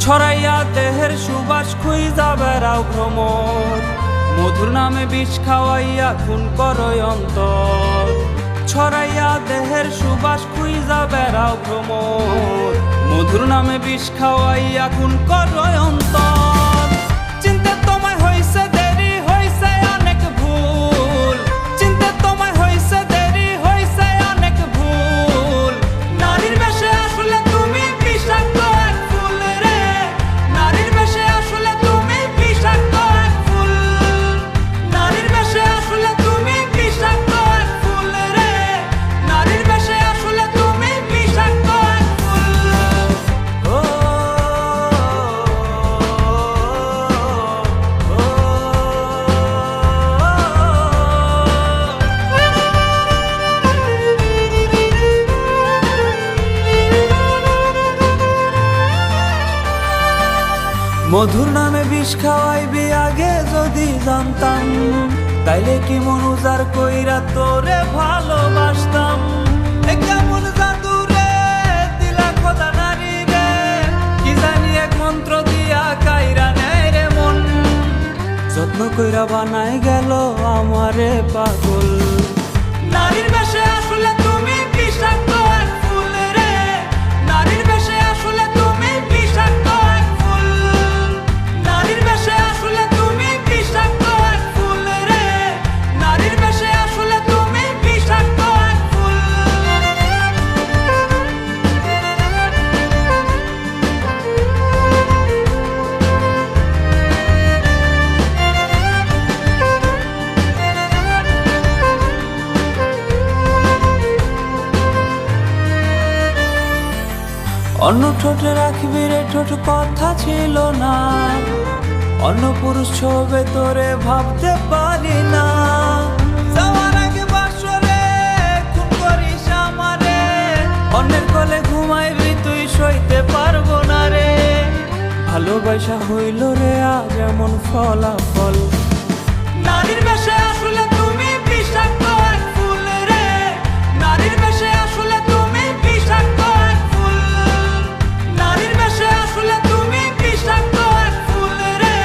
ছড়াইয়া দেহের সুবাস খুইজা বেড়াও ভ্রমর, মধুর নামে বিষ খাওয়াইয়া খুন করয় অন্তর। ছড়াইয়া দেহের সুবাস খুইজা বেড়াও ভ্রমর, মধুর নামে বিষ খাওয়াইয়া খুন করয় অন্তর। চিনতে তোমায় হইছে দেরি, হইছে অনেক ভুল, চিনতে তোমায় হইছে দেরি, হইছে অনেক ভুল। নারীর বেশে আসলে তুমি বিষাক্ত এক ফুল রে, নারীর বেশে আসলে তুমি বিষাক্ত এক ফুল। নারীর বেশে আসলে তুমি বিষাক্ত এক ফুল রে, নারীর বেশে আসলে তুমি বিষাক্ত এক ফুল। ও মধুর নামে বিষ খাওয়াইবি আগে যদি জানতাম, তাইলে কি মন উজাড় কইরা তোরে ভালোবাসতাম। এ কেমন জাদু রে দিলা খোদা নারী রে, কি জানি এক মন্ত্র দিয়া কাইরা নেয় রে মন। যত্ন কইরা বানাই গেল আমারে পাগল। নারীর বেশে আসলে তুমি বিষাক্ত এক ফুল রে, নারীর বেশে আসলে তুমি বিষাক্ত এক ফুল। নারীর বেশে আসলে তুমি বিষাক্ত এক ফুল রে, নারীর বেশে আসলে তুমি বিষাক্ত এক ফুল। অন্য ঠোঁটে রাখবি রে ঠোঁট কথা ছিল না, অন্য পুরুষ ছবে তোরে ভাবতে পারি না। যাওয়ার আগে বাসরে খুন করিস আমারে, অন্যের কোলে ঘুমাইবি তুই সইতে পারবো না রে। ভালোবাসা হইল রে আজ এমন ফলাফল। নারীর বেশে আসলে তুমি বিষাক্ত এক ফুল রে, নারীর বেশে আসলে তুমি বিষাক্ত এক ফুল। নারীর বেশে আসলে তুমি বিষাক্ত এক ফুল রে,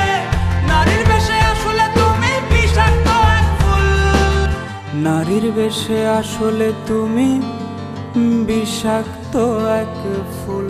নারীর বেশে আসলে তুমি বিষাক্ত এক ফুল। নারীর বেশে আসলে তুমি বিষাক্ত এক ফুল।